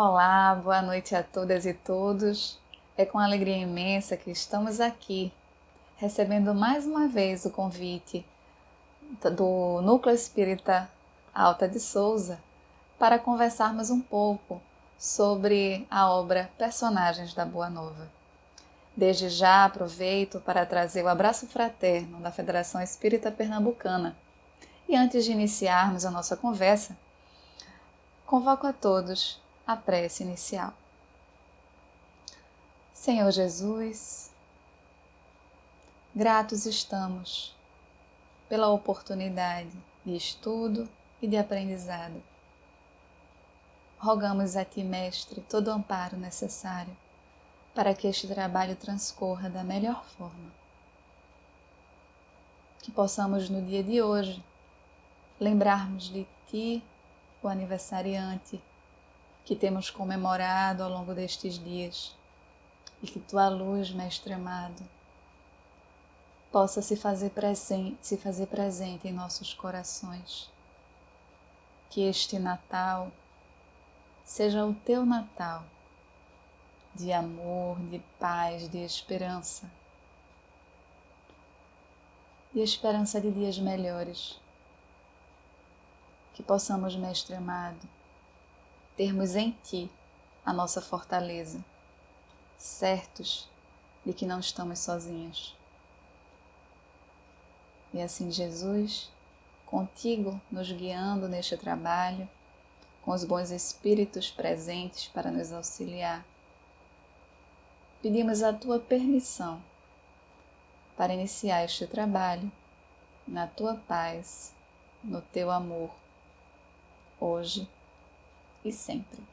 Olá, boa noite a todas e todos. É com alegria imensa que estamos aqui, recebendo mais uma vez o convite do Núcleo Espírita Alta de Souza para conversarmos um pouco sobre a obra Personagens da Boa Nova. Desde já aproveito para trazer o abraço fraterno da Federação Espírita Pernambucana. E antes de iniciarmos a nossa conversa, convoco a todos a prece inicial. Senhor Jesus, gratos estamos pela oportunidade de estudo e de aprendizado. Rogamos a Ti, Mestre, todo o amparo necessário para que este trabalho transcorra da melhor forma. Que possamos no dia de hoje lembrarmos de Ti, o aniversariante, que temos comemorado ao longo destes dias, e que Tua luz, Mestre amado, possa se fazer presente em nossos corações. Que este Natal seja o Teu Natal, de amor, de paz, de esperança de dias melhores. Que possamos, Mestre amado, termos em Ti a nossa fortaleza, certos de que não estamos sozinhos. E assim, Jesus, contigo nos guiando neste trabalho, com os bons espíritos presentes para nos auxiliar, pedimos a Tua permissão para iniciar este trabalho na Tua paz, no Teu amor, hoje e sempre.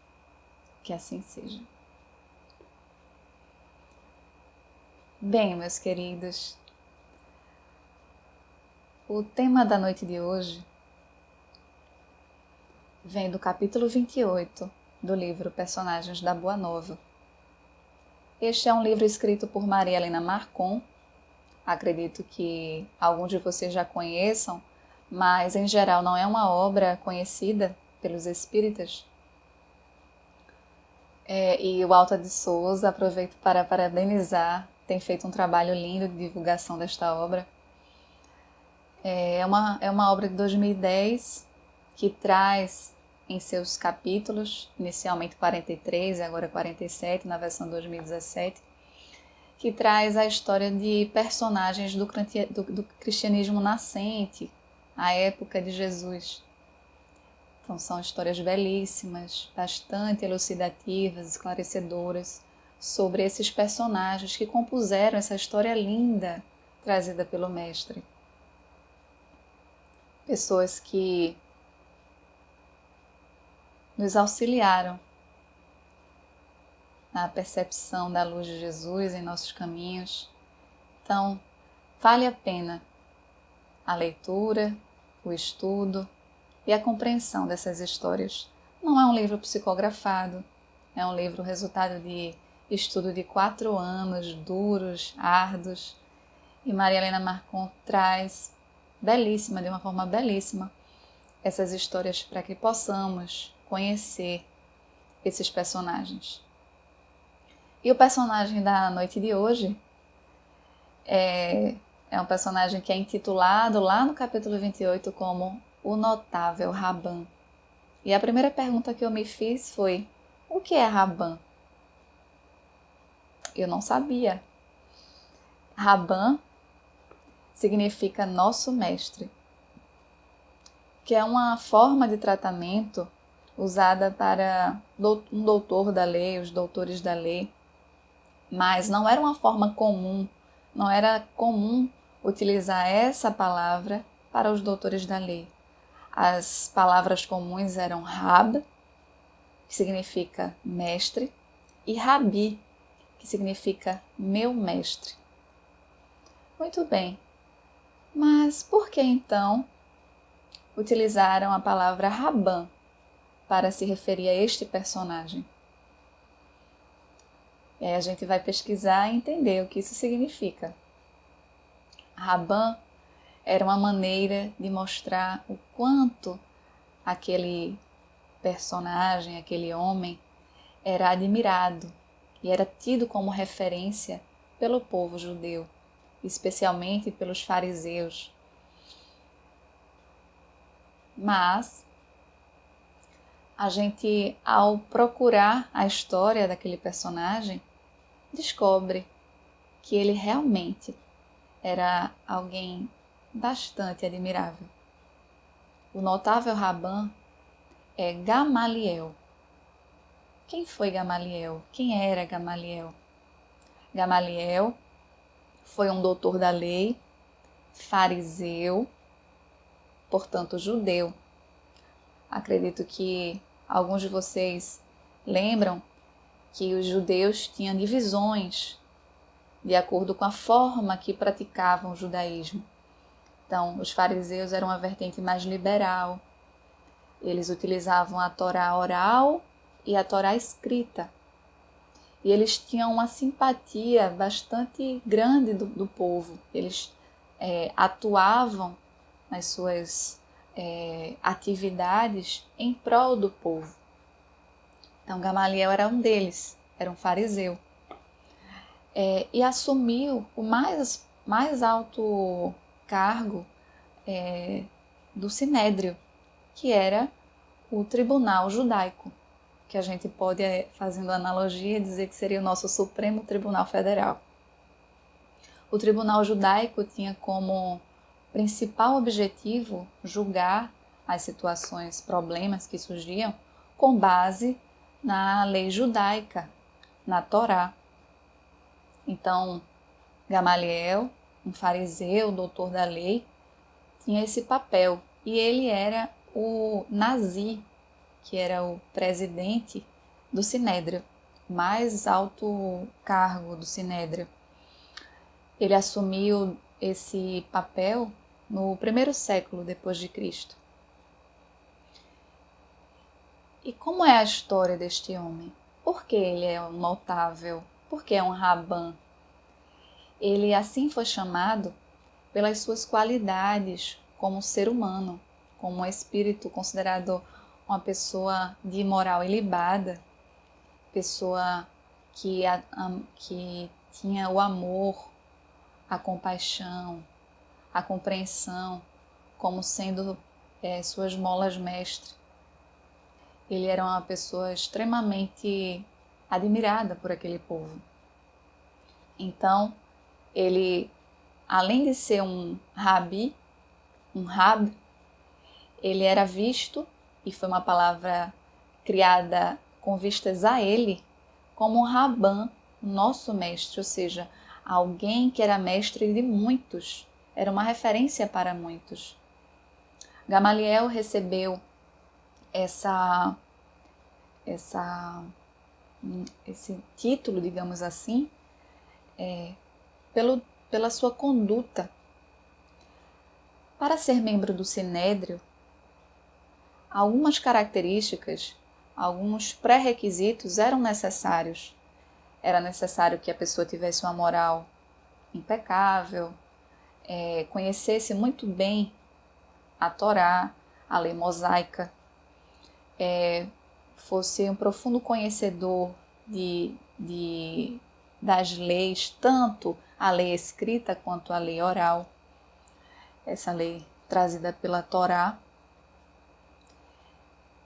Que assim seja. Bem, meus queridos, o tema da noite de hoje vem do capítulo 28 do livro Personagens da Boa Nova. Este é um livro escrito por Maria Helena Marcon. Acredito que alguns de vocês já conheçam, mas em geral não é uma obra conhecida pelos espíritas. E o Alta de Souza, aproveito para parabenizar, tem feito um trabalho lindo de divulgação desta obra. É uma obra de 2010 que traz em seus capítulos, inicialmente 43 e agora 47, na versão 2017, que traz a história de personagens do cristianismo nascente, à época de Jesus. Então são histórias belíssimas, bastante elucidativas, esclarecedoras, sobre esses personagens que compuseram essa história linda trazida pelo Mestre. Pessoas que nos auxiliaram na percepção da luz de Jesus em nossos caminhos. Então, vale a pena a leitura, o estudo e a compreensão dessas histórias. Não é um livro psicografado, é um livro resultado de estudo de 4 anos, duros, árduos, e Maria Helena Marcon traz de uma forma belíssima, essas histórias para que possamos conhecer esses personagens. E o personagem da noite de hoje é um personagem que é intitulado lá no capítulo 28 como o Notável Raban. E a primeira pergunta que eu me fiz foi: o que é Raban? Eu não sabia. Raban significa nosso mestre, que é uma forma de tratamento usada para um doutor da lei, os doutores da lei, mas não era uma forma comum, não era comum utilizar essa palavra para os doutores da lei. As palavras comuns eram Rab, que significa mestre, e Rabi, que significa meu mestre. Muito bem, mas por que então utilizaram a palavra Raban para se referir a este personagem? E aí a gente vai pesquisar e entender o que isso significa. Raban era uma maneira de mostrar o quanto aquele personagem, aquele homem, era admirado e era tido como referência pelo povo judeu, especialmente pelos fariseus. Mas a gente, ao procurar a história daquele personagem, descobre que ele realmente era alguém bastante admirável. O notável Rabã é Gamaliel. Quem foi Gamaliel? Quem era Gamaliel? Gamaliel foi um doutor da lei, fariseu, portanto judeu. Acredito que alguns de vocês lembram que os judeus tinham divisões de acordo com a forma que praticavam o judaísmo. Então, os fariseus eram uma vertente mais liberal. Eles utilizavam a Torá oral e a Torá escrita. E eles tinham uma simpatia bastante grande do povo. Eles atuavam nas suas atividades em prol do povo. Então, Gamaliel era um deles, era um fariseu. E assumiu o mais alto cargo do Sinédrio, que era o tribunal judaico, que a gente pode, fazendo analogia, dizer que seria o nosso Supremo Tribunal Federal. O tribunal judaico tinha como principal objetivo julgar as situações, problemas que surgiam com base na lei judaica, na Torá. Então, Gamaliel, um fariseu, doutor da lei, tinha esse papel. E ele era o Nazi, que era o presidente do Sinédrio, mais alto cargo do Sinédrio. Ele assumiu esse papel no 1º século depois de Cristo. E como é a história deste homem? Por que ele é um notável? Por que é um Rabã? Ele assim foi chamado pelas suas qualidades como ser humano, como um espírito, considerado uma pessoa de moral ilibada, pessoa que tinha o amor, a compaixão, a compreensão como sendo suas molas mestre. Ele era uma pessoa extremamente admirada por aquele povo. Então, ele, além de ser um rabi, um rab, ele era visto, e foi uma palavra criada com vistas a ele, como um rabã, nosso mestre, ou seja, alguém que era mestre de muitos, era uma referência para muitos. Gamaliel recebeu esse título, digamos assim, pela sua conduta. Para ser membro do Sinédrio, algumas características, alguns pré-requisitos eram necessários. Era necessário que a pessoa tivesse uma moral impecável, conhecesse muito bem a Torá, a lei mosaica, fosse um profundo conhecedor das leis, tanto a lei escrita quanto a lei oral, essa lei trazida pela Torá.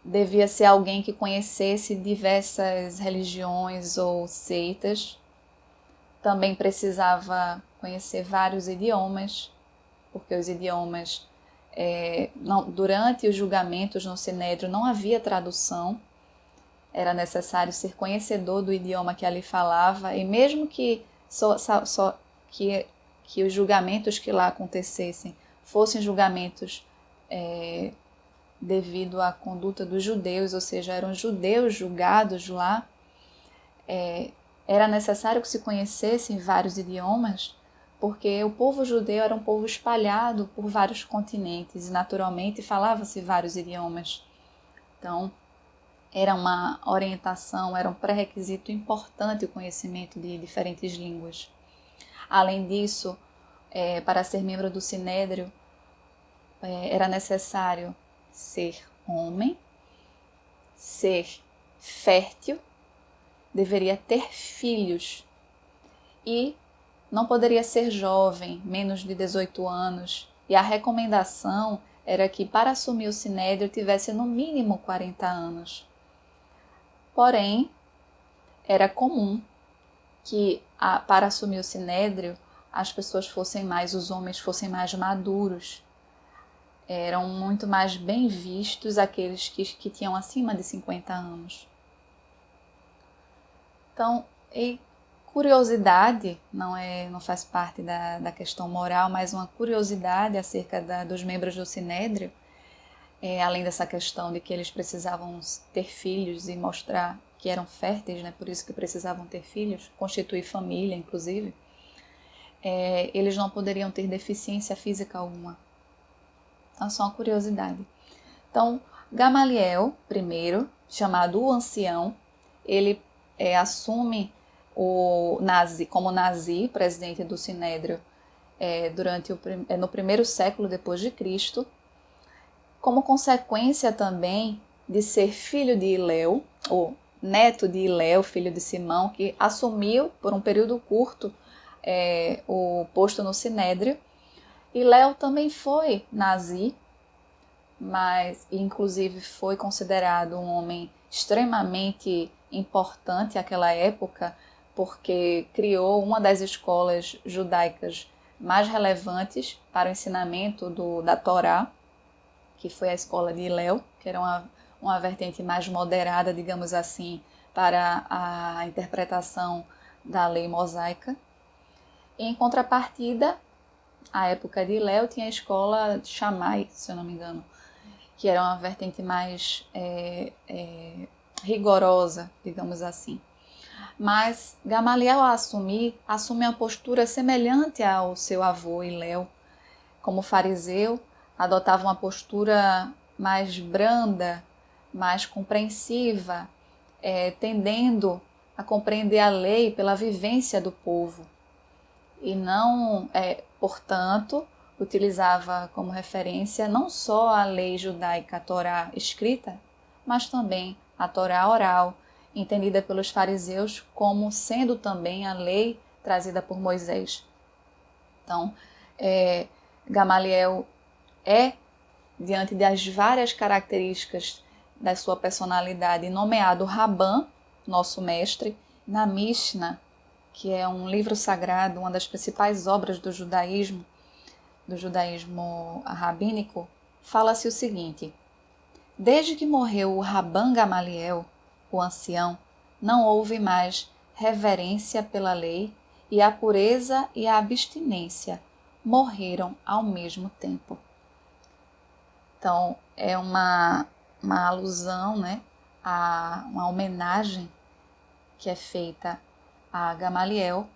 Devia ser alguém que conhecesse diversas religiões ou seitas. Também precisava conhecer vários idiomas, porque os idiomas, durante os julgamentos no Sinédrio não havia tradução. Era necessário ser conhecedor do idioma que ali falava, e mesmo que que os julgamentos que lá acontecessem fossem julgamentos devido à conduta dos judeus, ou seja, eram judeus julgados lá, era necessário que se conhecessem vários idiomas, porque o povo judeu era um povo espalhado por vários continentes e naturalmente falava-se vários idiomas. Então, era uma orientação, era um pré-requisito importante o conhecimento de diferentes línguas. Além disso, para ser membro do Sinédrio, era necessário ser homem, ser fértil deveria ter filhos e não poderia ser jovem, menos de 18 anos, e a recomendação era que para assumir o sinédrio tivesse no mínimo 40 anos. Porém, era comum que para assumir o sinédrio as pessoas fossem mais, os homens fossem mais maduros. Eram muito mais bem vistos aqueles que tinham acima de 50 anos. Então, curiosidade, não faz parte da questão moral, mas uma curiosidade acerca dos membros do Sinédrio, além dessa questão de que eles precisavam ter filhos e mostrar que eram férteis, né, por isso que precisavam ter filhos, constituir família, inclusive, eles não poderiam ter deficiência física alguma. Então, só uma curiosidade. Então, Gamaliel, primeiro, chamado o Ancião, ele assume como Nazi, presidente do Sinédrio, no primeiro século depois de Cristo, como consequência também de ser filho de Hilel, ou neto de Hilel, filho de Simão, que assumiu por um período curto o posto no Sinédrio. Hilel também foi nazi, mas inclusive foi considerado um homem extremamente importante naquela época, porque criou uma das escolas judaicas mais relevantes para o ensinamento da Torá, que foi a escola de Hilel, que era uma vertente mais moderada, digamos assim, para a interpretação da lei mosaica. E, em contrapartida, a época de Hilel tinha a escola de Shammai, se eu não me engano, que era uma vertente mais rigorosa, digamos assim. Mas Gamaliel, assume uma postura semelhante ao seu avô Hilel. Como fariseu, adotava uma postura mais branda, mais compreensiva, tendendo a compreender a lei pela vivência do povo. E não, portanto, utilizava como referência não só a lei judaica, a Torá escrita, mas também a Torá oral, entendida pelos fariseus como sendo também a lei trazida por Moisés. Então, Gamaliel diante das várias características da sua personalidade, nomeado Rabã, nosso mestre, na Mishnah, que é um livro sagrado, uma das principais obras do judaísmo rabínico, fala-se o seguinte: desde que morreu o Rabban Gamaliel, o ancião, não houve mais reverência pela lei, e a pureza e a abstinência morreram ao mesmo tempo. Então, é uma alusão, né, a uma homenagem que é feita a Gamaliel,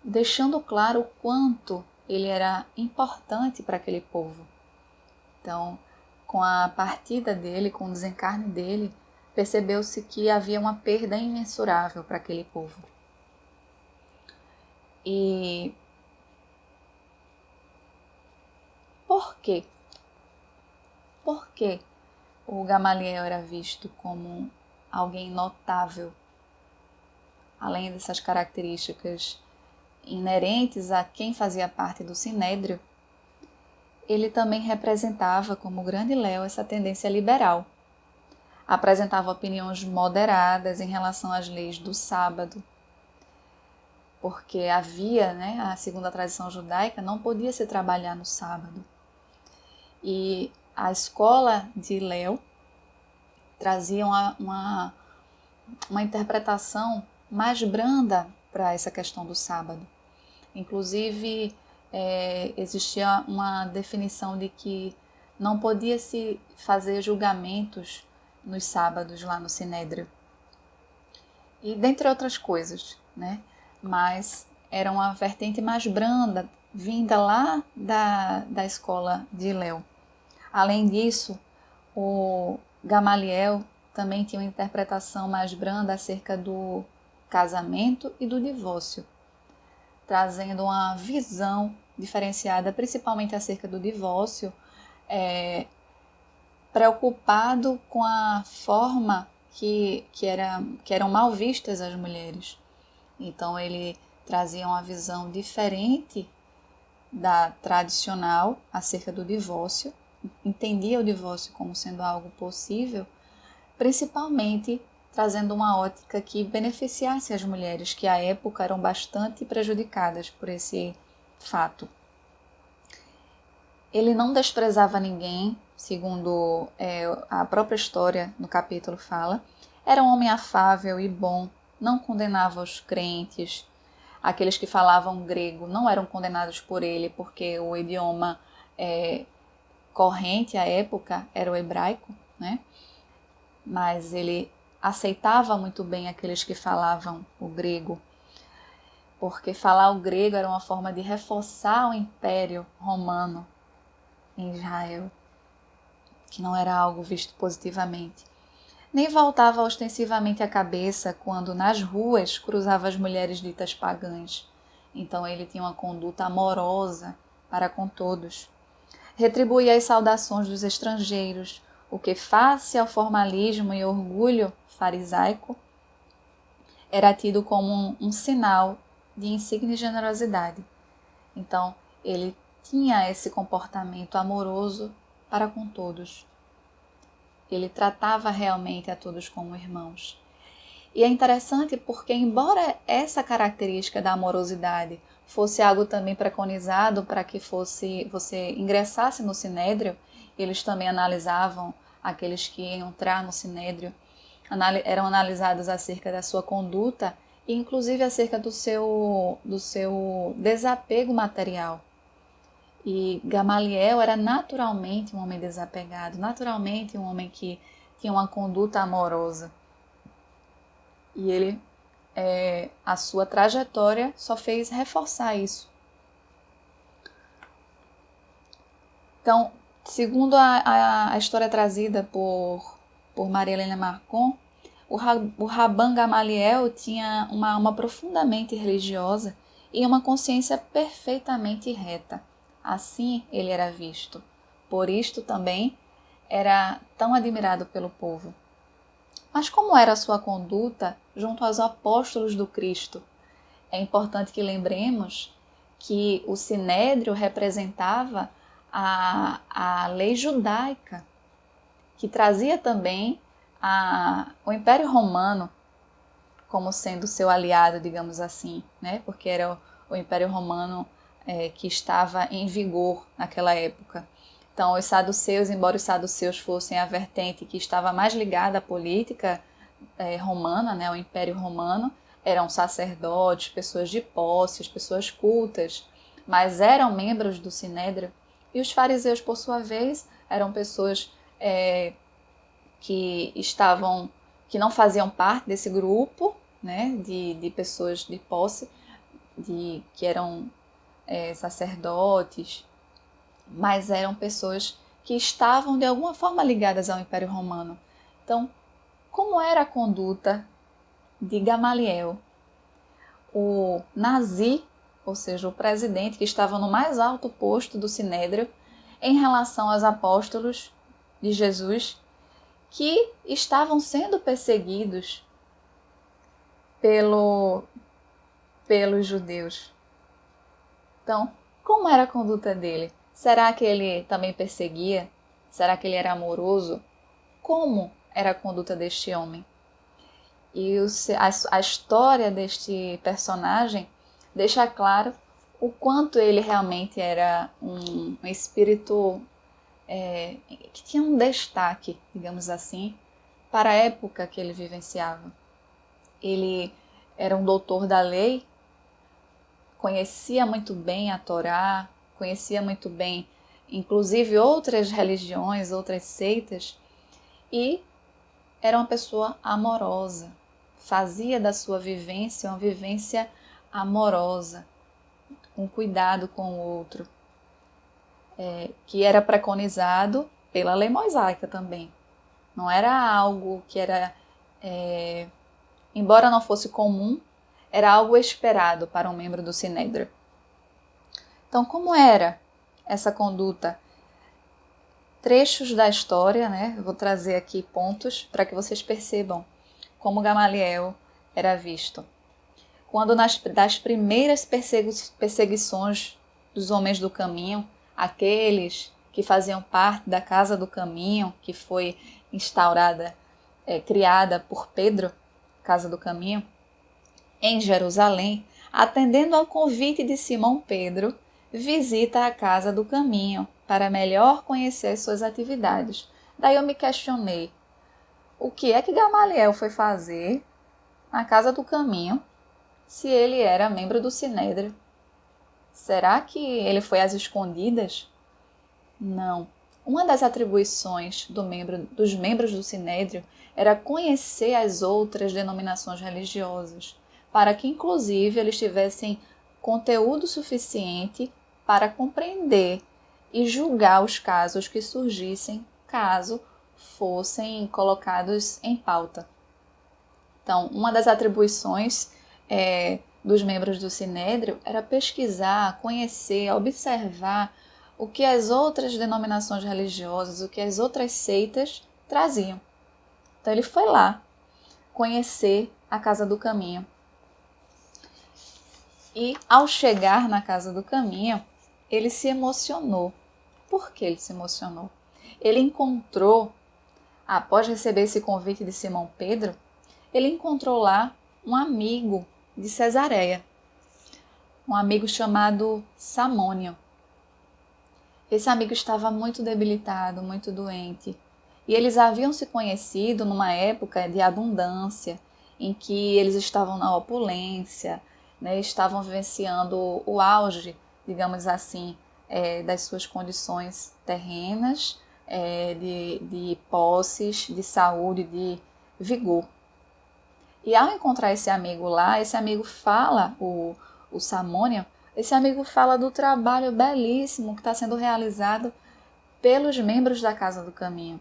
deixando claro o quanto ele era importante para aquele povo. Então, com a partida dele, com o desencarne dele, percebeu-se que havia uma perda imensurável para aquele povo. E por quê? Por que o Gamaliel era visto como alguém notável? Além dessas características inerentes a quem fazia parte do Sinédrio, ele também representava, como o grande Léo, essa tendência liberal. Apresentava opiniões moderadas em relação às leis do sábado, porque havia, a segundo a tradição judaica, não podia se trabalhar no sábado. E a escola de Léo trazia uma interpretação mais branda para essa questão do sábado. Inclusive, existia uma definição de que não podia se fazer julgamentos nos sábados lá no Sinédrio. E dentre outras coisas, mas era uma vertente mais branda, vinda lá da escola de Hilel. Além disso, o Gamaliel também tinha uma interpretação mais branda acerca do casamento e do divórcio, trazendo uma visão diferenciada, principalmente acerca do divórcio, preocupado com a forma que eram mal vistas as mulheres. Então ele trazia uma visão diferente da tradicional acerca do divórcio, entendia o divórcio como sendo algo possível, principalmente trazendo uma ótica que beneficiasse as mulheres, que à época eram bastante prejudicadas por esse fato. Ele não desprezava ninguém, segundo a própria história no capítulo fala. Era um homem afável e bom, não condenava os crentes. Aqueles que falavam grego não eram condenados por ele, porque o idioma corrente à época era o hebraico, né? Mas ele aceitava muito bem aqueles que falavam o grego, porque falar o grego era uma forma de reforçar o Império Romano em Israel, que não era algo visto positivamente. Nem voltava ostensivamente a cabeça quando nas ruas cruzava as mulheres ditas pagãs. Então ele tinha uma conduta amorosa para com todos. Retribuía as saudações dos estrangeiros, o que, face ao formalismo e orgulho farisaico, era tido como um sinal de insigne generosidade. Então ele tinha esse comportamento amoroso para com todos. Ele tratava realmente a todos como irmãos. E é interessante porque, embora essa característica da amorosidade fosse algo também preconizado para que você ingressasse no Sinédrio, eles também analisavam aqueles que iam entrar no Sinédrio, eram analisados acerca da sua conduta e inclusive acerca do seu desapego material. E Gamaliel era naturalmente um homem desapegado, naturalmente um homem que tinha uma conduta amorosa. E ele, a sua trajetória só fez reforçar isso. Então, segundo a história trazida por Maria Helena Marcon, o Rabban Gamaliel tinha uma profunda mente religiosa e uma consciência perfeitamente reta. Assim ele era visto. Por isto também era tão admirado pelo povo. Mas como era a sua conduta junto aos apóstolos do Cristo? É importante que lembremos que o Sinédrio representava a lei judaica, que trazia também o Império Romano como sendo seu aliado, digamos assim, né? Porque era o Império Romano que estava em vigor naquela época. Então, os saduceus, embora os saduceus fossem a vertente que estava mais ligada à política romana, né, ao Império Romano, eram sacerdotes, pessoas de posses, pessoas cultas, mas eram membros do Sinédrio. E os fariseus, por sua vez, eram pessoas que não faziam parte desse grupo, né, de pessoas de posse, que eram sacerdotes, mas eram pessoas que estavam de alguma forma ligadas ao Império Romano. Então, como era a conduta de Gamaliel? O nazi, ou seja, o presidente que estava no mais alto posto do Sinédrio, em relação aos apóstolos de Jesus, que estavam sendo perseguidos pelos judeus. Então, como era a conduta dele? Será que ele também perseguia? Será que ele era amoroso? Como era a conduta deste homem? E a história deste personagem deixa claro o quanto ele realmente era um espírito que tinha um destaque, digamos assim, para a época que ele vivenciava. Ele era um doutor da lei, conhecia muito bem a Torá, conhecia muito bem, inclusive, outras religiões, outras seitas, e era uma pessoa amorosa, fazia da sua vivência uma vivência amorosa, com cuidado com o outro, que era preconizado pela lei mosaica também. Não era algo que era, embora não fosse comum, era algo esperado para um membro do Sinédrio. Então, como era essa conduta? trechos da história, né? Eu vou trazer aqui pontos para que vocês percebam como Gamaliel era visto. Quando das primeiras perseguições dos homens do caminho, aqueles que faziam parte da Casa do Caminho, que foi instaurada, criada por Pedro, Casa do Caminho, em Jerusalém, atendendo ao convite de Simão Pedro, visita a Casa do Caminho para melhor conhecer as suas atividades. Daí eu me questionei, o que é que Gamaliel foi fazer na Casa do Caminho se ele era membro do Sinédrio? Será que ele foi às escondidas? Não. Uma das atribuições dos membros do Sinédrio era conhecer as outras denominações religiosas, para que inclusive eles tivessem conteúdo suficiente para compreender e julgar os casos que surgissem caso fossem colocados em pauta. Então, uma das atribuições dos membros do Sinédrio era pesquisar, conhecer, observar o que as outras denominações religiosas, o que as outras seitas traziam. Então ele foi lá conhecer a Casa do Caminho. E ao chegar na Casa do Caminho, ele se emocionou. Por que ele se emocionou? Ele encontrou, após receber esse convite de Simão Pedro, ele encontrou lá um amigo de Cesareia, um amigo chamado Samônio. Esse amigo estava muito debilitado, muito doente, e eles haviam se conhecido numa época de abundância, em que eles estavam na opulência, né, estavam vivenciando o auge, digamos assim, das suas condições terrenas, de posses, de saúde, de vigor. E ao encontrar esse amigo lá, esse amigo fala, o Samônio, esse amigo fala do trabalho belíssimo que está sendo realizado pelos membros da Casa do Caminho.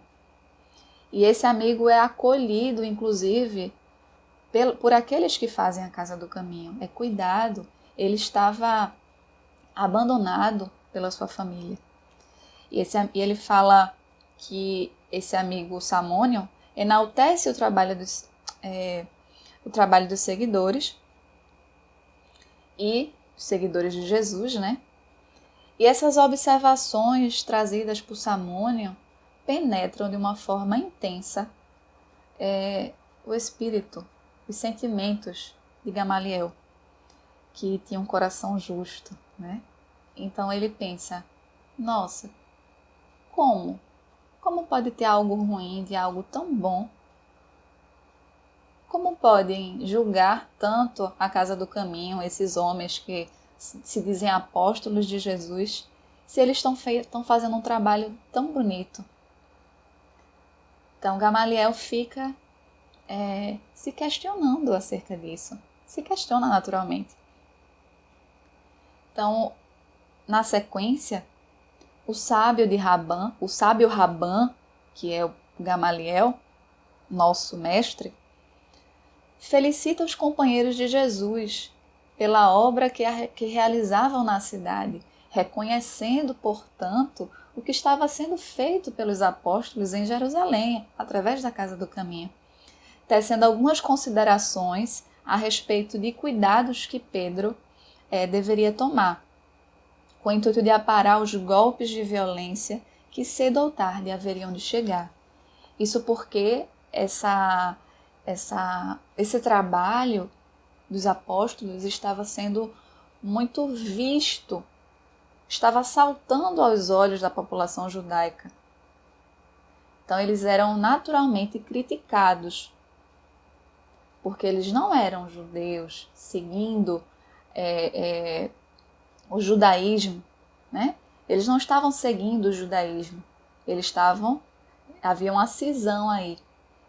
E esse amigo é acolhido, inclusive, por aqueles que fazem a Casa do Caminho. É cuidado. Ele estava abandonado pela sua família. E ele fala que esse amigo Samônio enaltece o trabalho dos seguidores e seguidores de Jesus, né? E essas observações trazidas por Samônio penetram de uma forma intensa o espírito, os sentimentos de Gamaliel, que tinha um coração justo, né? Então ele pensa, nossa, como? Como pode ter algo ruim de algo tão bom? Como podem julgar tanto a Casa do Caminho, esses homens que se dizem apóstolos de Jesus, se eles estão fazendo um trabalho tão bonito? Então Gamaliel fica se questionando acerca disso. Se questiona naturalmente. Então, na sequência, o sábio Rabã, que é o Gamaliel, nosso mestre, felicita os companheiros de Jesus pela obra que realizavam na cidade, reconhecendo, portanto, o que estava sendo feito pelos apóstolos em Jerusalém, através da Casa do Caminho, tecendo algumas considerações a respeito de cuidados que Pedro deveria tomar, com o intuito de aparar os golpes de violência que cedo ou tarde haveriam de chegar. Isso porque esse trabalho dos apóstolos estava sendo muito visto, estava saltando aos olhos da população judaica. Então eles eram naturalmente criticados, porque eles não eram judeus seguindo o judaísmo, né? Eles não estavam seguindo o judaísmo, havia uma cisão aí.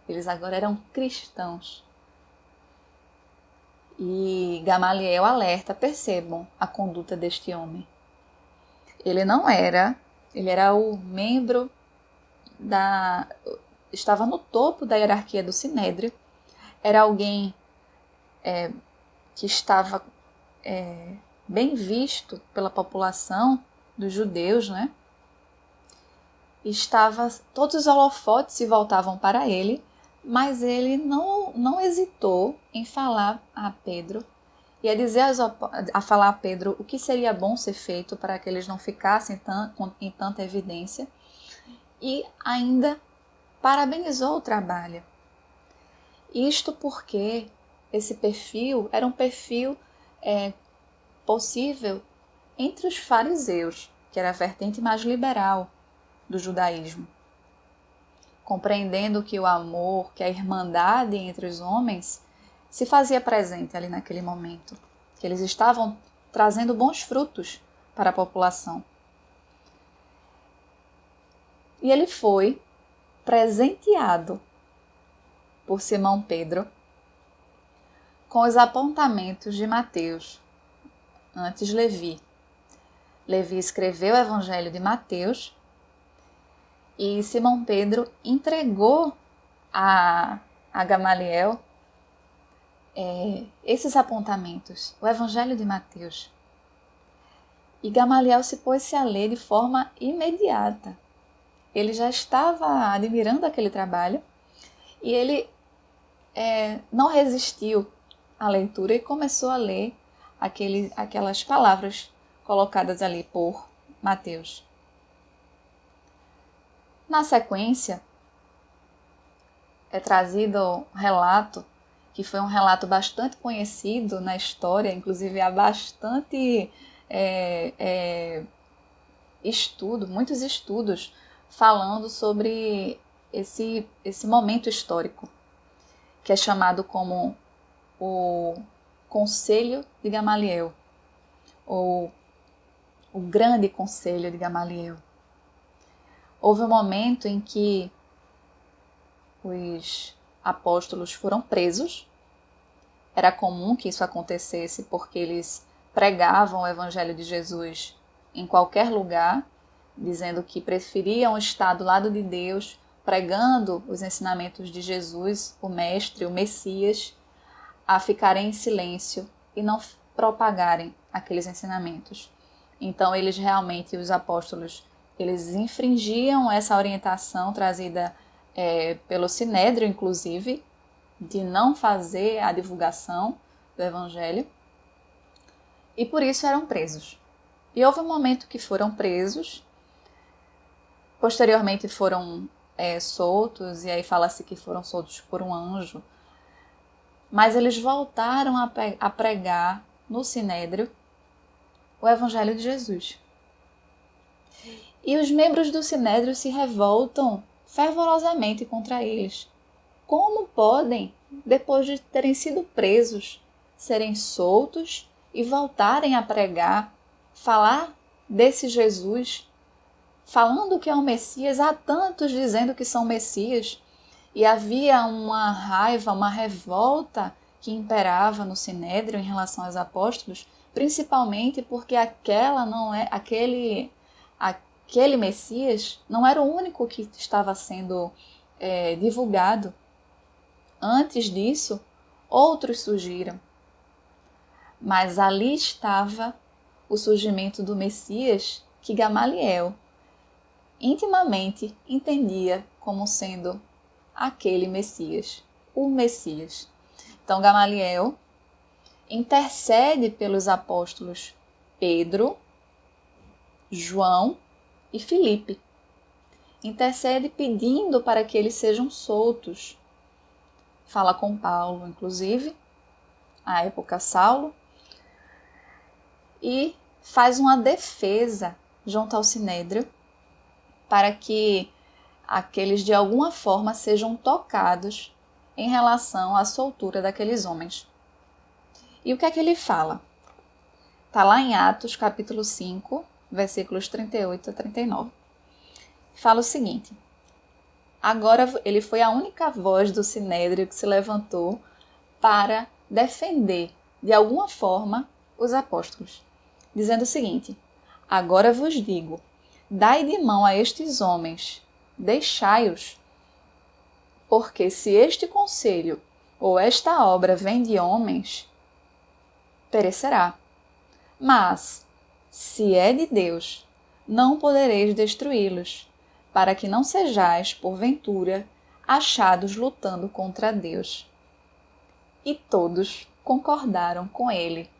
Eles agora eram cristãos. E Gamaliel alerta, percebam a conduta deste homem. Ele era o membro estava no topo da hierarquia do Sinédrio, era alguém que estava bem visto pela população dos judeus, né? todos os holofotes se voltavam para ele, mas ele não hesitou em falar a Pedro e a falar a Pedro o que seria bom ser feito para que eles não ficassem em tanta evidência, e ainda parabenizou o trabalho. Isto porque esse perfil era um perfil possível entre os fariseus, que era a vertente mais liberal do judaísmo, compreendendo que o amor, que a irmandade entre os homens se fazia presente ali naquele momento, que eles estavam trazendo bons frutos para a população. E ele foi presenteado por Simão Pedro com os apontamentos de Mateus, antes Levi. Levi escreveu o Evangelho de Mateus e Simão Pedro entregou a Gamaliel esses apontamentos, o Evangelho de Mateus. E Gamaliel se pôs-se a ler de forma imediata. Ele já estava admirando aquele trabalho e ele não resistiu à leitura e começou a ler aquelas palavras colocadas ali por Mateus. Na sequência, é trazido um relato, que foi um relato bastante conhecido na história, inclusive há bastante muitos estudos falando sobre esse momento histórico, que é chamado como o Conselho de Gamaliel, ou o Grande Conselho de Gamaliel. Houve um momento em que os apóstolos foram presos. Era comum que isso acontecesse porque eles pregavam o Evangelho de Jesus em qualquer lugar, dizendo que preferiam estar do lado de Deus, pregando os ensinamentos de Jesus, o Mestre, o Messias, a ficarem em silêncio e não propagarem aqueles ensinamentos. Então eles realmente, os apóstolos, eles infringiam essa orientação trazida pelo Sinédrio, inclusive, de não fazer a divulgação do Evangelho, e por isso eram presos. E houve um momento que foram presos, posteriormente foram soltos, e aí fala-se que foram soltos por um anjo, mas eles voltaram a pregar no Sinédrio o Evangelho de Jesus. E os membros do Sinédrio se revoltam fervorosamente contra eles. Como podem, depois de terem sido presos, serem soltos e voltarem a pregar, falar desse Jesus, falando que é um Messias? Há tantos dizendo que são Messias. E havia uma raiva, uma revolta que imperava no Sinédrio em relação aos apóstolos, principalmente porque aquele Messias não era o único que estava sendo divulgado. Antes disso, outros surgiram. Mas ali estava o surgimento do Messias que Gamaliel intimamente entendia como sendo aquele Messias, o Messias. Então Gamaliel intercede pelos apóstolos Pedro, João e Filipe. Intercede pedindo para que eles sejam soltos. Fala com Paulo, inclusive, à época Saulo, e faz uma defesa junto ao Sinédrio para que aqueles de alguma forma sejam tocados em relação à soltura daqueles homens. E o que é que ele fala? Está lá em Atos capítulo 5, versículos 38 a 39. Fala o seguinte: agora ele foi a única voz do Sinédrio que se levantou para defender, de alguma forma, os apóstolos, dizendo o seguinte: agora vos digo, dai de mão a estes homens, deixai-os, porque se este conselho ou esta obra vem de homens, perecerá. Mas, se é de Deus, não podereis destruí-los, para que não sejais, porventura, achados lutando contra Deus. E todos concordaram com ele,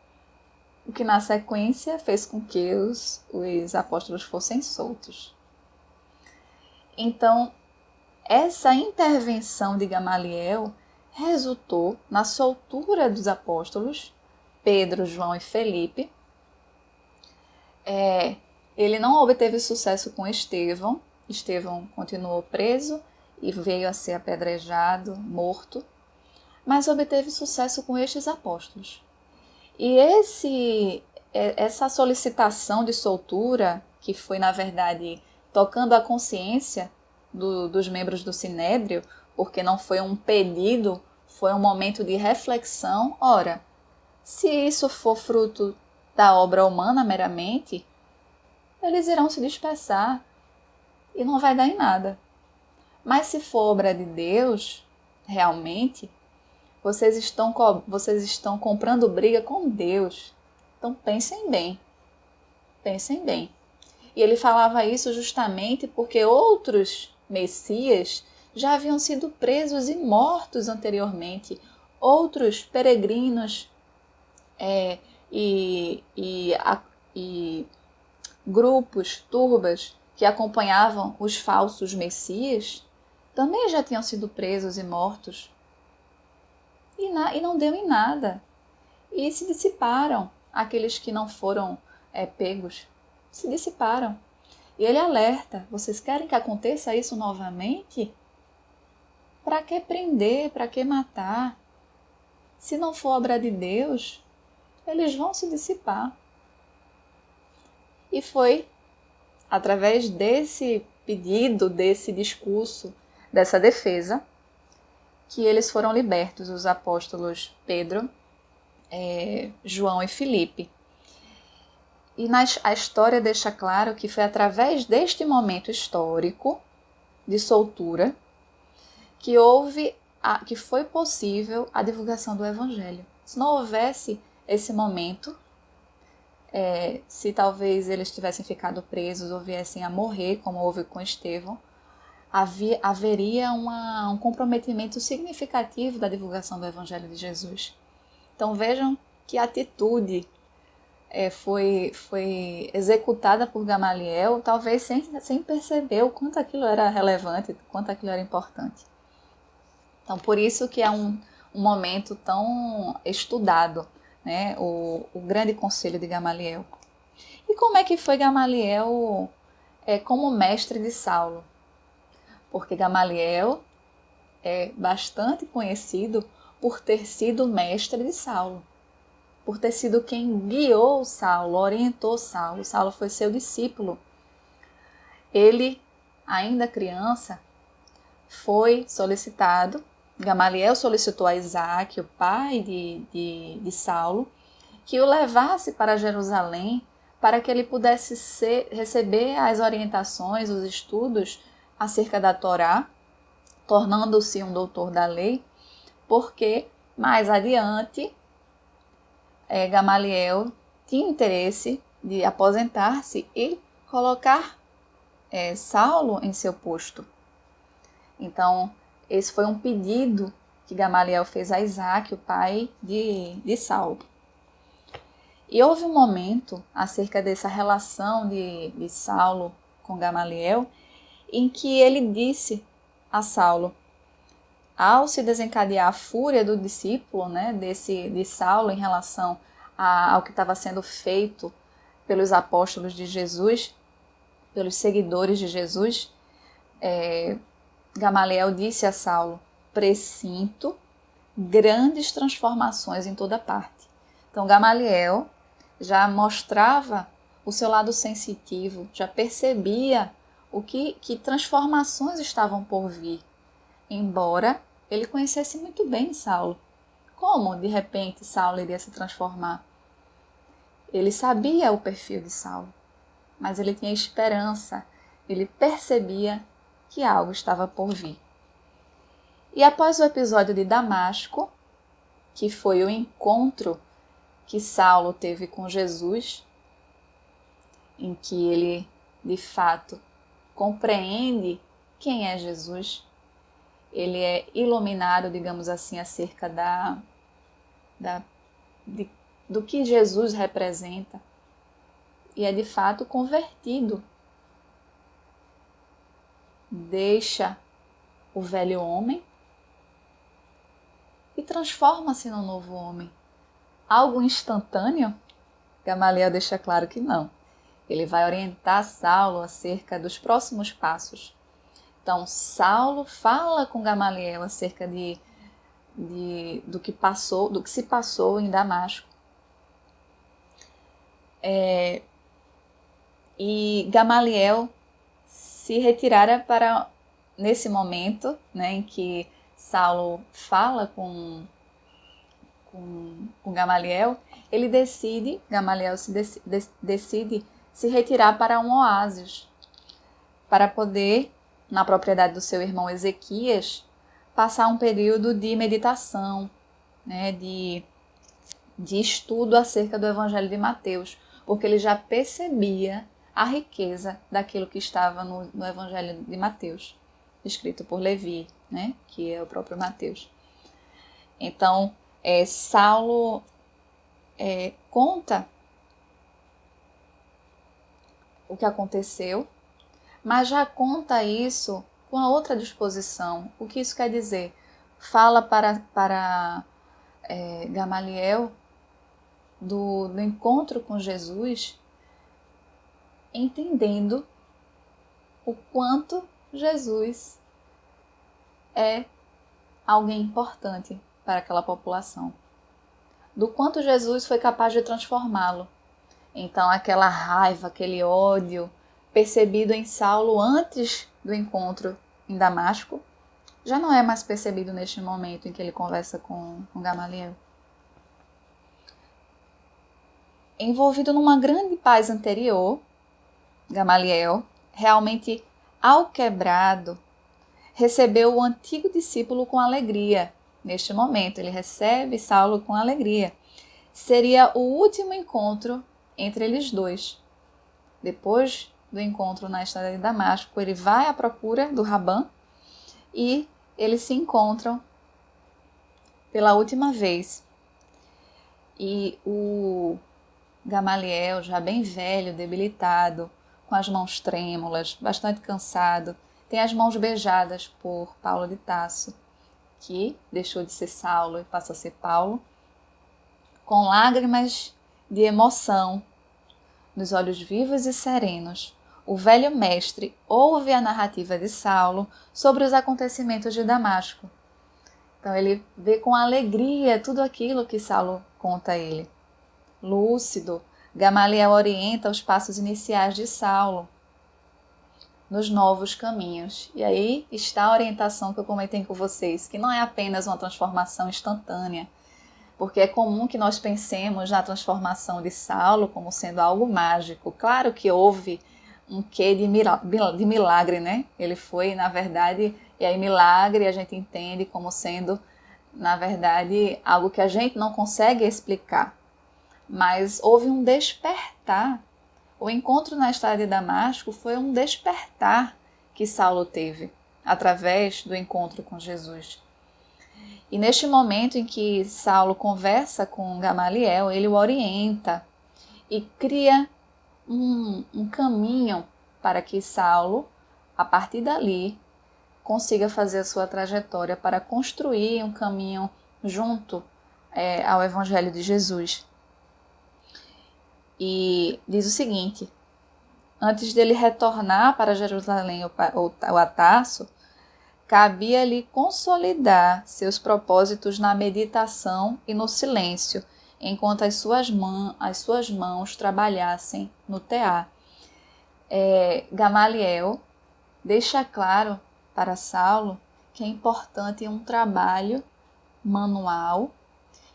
o que na sequência fez com que os apóstolos fossem soltos. Então, essa intervenção de Gamaliel resultou na soltura dos apóstolos, Pedro, João e Felipe. Ele não obteve sucesso com Estevão. Estevão continuou preso e veio a ser apedrejado, morto, mas obteve sucesso com estes apóstolos. E essa solicitação de soltura, que foi, na verdade, tocando a consciência dos membros do Sinédrio, porque não foi um pedido, foi um momento de reflexão. Ora, se isso for fruto da obra humana meramente, eles irão se dispersar e não vai dar em nada. Mas se for obra de Deus, realmente, vocês estão comprando briga com Deus. Então pensem bem. Pensem bem. E ele falava isso justamente porque outros messias já haviam sido presos e mortos anteriormente. Outros peregrinos e grupos, turbas que acompanhavam os falsos messias também já tinham sido presos e mortos. E não deu em nada. E se dissiparam. Aqueles que não foram pegos se dissiparam. E ele alerta: vocês querem que aconteça isso novamente? Para que prender? Para que matar? Se não for obra de Deus, eles vão se dissipar. E foi através desse pedido, desse discurso, dessa defesa, que eles foram libertos, os apóstolos Pedro, João e Felipe. E a história deixa claro que foi através deste momento histórico de soltura que foi possível a divulgação do Evangelho. Se não houvesse esse momento, se talvez eles tivessem ficado presos ou viessem a morrer, como houve com Estevão, haveria um comprometimento significativo da divulgação do Evangelho de Jesus. Então vejam que atitude foi executada por Gamaliel, talvez sem perceber o quanto aquilo era relevante, o quanto aquilo era importante. Então por isso que é um momento tão estudado, né, o grande conselho de Gamaliel. E como é que foi Gamaliel como mestre de Saulo? Porque Gamaliel é bastante conhecido por ter sido mestre de Saulo, por ter sido quem guiou Saulo, orientou Saulo. Saulo foi seu discípulo. Ele, ainda criança, foi solicitado, Gamaliel solicitou a Isaac, o pai de Saulo, que o levasse para Jerusalém para que ele pudesse receber as orientações, os estudos acerca da Torá, tornando-se um doutor da lei, porque mais adiante Gamaliel tinha interesse de aposentar-se e colocar Saulo em seu posto. Então, esse foi um pedido que Gamaliel fez a Isaac, o pai de Saulo. E houve um momento acerca dessa relação de Saulo com Gamaliel, em que ele disse a Saulo, ao se desencadear a fúria do discípulo, né, de Saulo em relação ao que estava sendo feito pelos apóstolos de Jesus, pelos seguidores de Jesus, Gamaliel disse a Saulo: pressinto grandes transformações em toda parte. Então Gamaliel já mostrava o seu lado sensitivo, já percebia que transformações estavam por vir, embora ele conhecesse muito bem Saulo. Como, de repente, Saulo iria se transformar? Ele sabia o perfil de Saulo, mas ele tinha esperança, ele percebia que algo estava por vir. E após o episódio de Damasco, que foi o encontro que Saulo teve com Jesus, em que ele, de fato, compreende quem é Jesus, ele é iluminado, digamos assim, acerca do que Jesus representa e é de fato convertido. Deixa o velho homem e transforma-se num novo homem. Algo instantâneo? Gamaliel deixa claro que não. Ele vai orientar Saulo acerca dos próximos passos. Então, Saulo fala com Gamaliel acerca do que se passou em Damasco. E Gamaliel se retirara nesse momento, né, em que Saulo fala com Gamaliel, Gamaliel decide se retirar para um oásis, para poder, na propriedade do seu irmão Ezequias, passar um período de meditação, né, de estudo acerca do Evangelho de Mateus, porque ele já percebia a riqueza daquilo que estava no Evangelho de Mateus, escrito por Levi, né, que é o próprio Mateus. Então, Saulo conta o que aconteceu, mas já conta isso com a outra disposição. O que isso quer dizer? Fala para Gamaliel do encontro com Jesus, entendendo o quanto Jesus é alguém importante para aquela população, do quanto Jesus foi capaz de transformá-lo. Então, aquela raiva, aquele ódio percebido em Saulo antes do encontro em Damasco, já não é mais percebido neste momento em que ele conversa com Gamaliel. Envolvido numa grande paz anterior, Gamaliel, realmente alquebrado, recebeu o antigo discípulo com alegria. Neste momento, ele recebe Saulo com alegria. Seria o último encontro entre eles dois. Depois do encontro na estrada de Damasco, ele vai à procura do Rabã e eles se encontram pela última vez. E o Gamaliel, já bem velho, debilitado, com as mãos trêmulas, bastante cansado, tem as mãos beijadas por Paulo de Tarso, que deixou de ser Saulo e passa a ser Paulo, com lágrimas de emoção nos olhos vivos e serenos. O velho mestre ouve a narrativa de Saulo sobre os acontecimentos de Damasco. Então ele vê com alegria tudo aquilo que Saulo conta a ele. Lúcido, Gamaliel orienta os passos iniciais de Saulo nos novos caminhos. E aí está a orientação que eu comentei com vocês, que não é apenas uma transformação instantânea, porque é comum que nós pensemos na transformação de Saulo como sendo algo mágico. Claro que houve um quê de milagre, né? Ele foi, na verdade, e aí milagre a gente entende como sendo, na verdade, algo que a gente não consegue explicar. Mas houve um despertar. O encontro na estrada de Damasco foi um despertar que Saulo teve através do encontro com Jesus. E neste momento em que Saulo conversa com Gamaliel, ele o orienta e cria um caminho para que Saulo, a partir dali, consiga fazer a sua trajetória para construir um caminho junto ao Evangelho de Jesus. E diz o seguinte: antes dele retornar para Jerusalém ou a Tarso, cabia-lhe consolidar seus propósitos na meditação e no silêncio, enquanto as suas mãos trabalhassem no tear. Gamaliel deixa claro para Saulo que é importante um trabalho manual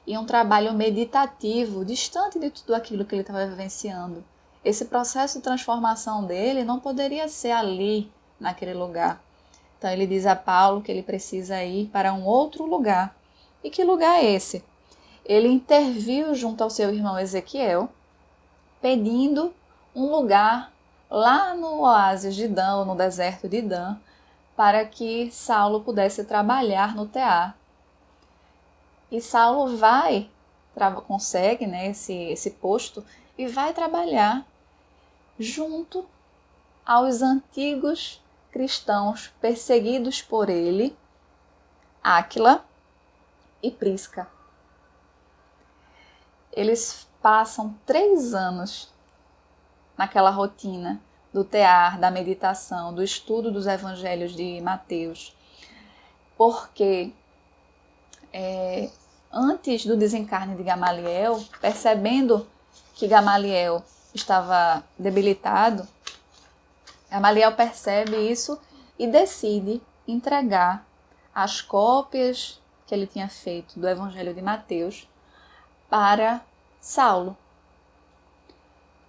e um trabalho meditativo, distante de tudo aquilo que ele estava vivenciando. Esse processo de transformação dele não poderia ser ali, naquele lugar. Então ele diz a Paulo que ele precisa ir para um outro lugar. E que lugar é esse? Ele interviu junto ao seu irmão Ezequiel, pedindo um lugar lá no oásis de Dan, ou no deserto de Dan, para que Saulo pudesse trabalhar no tear. E Saulo consegue, né, esse posto e vai trabalhar junto aos antigos cristãos perseguidos por ele, Áquila e Prisca. Eles passam 3 anos naquela rotina do tear, da meditação, do estudo dos evangelhos de Mateus, porque antes do desencarne de Gamaliel, percebendo que Gamaliel estava debilitado, Gamaliel percebe isso e decide entregar as cópias que ele tinha feito do Evangelho de Mateus para Saulo.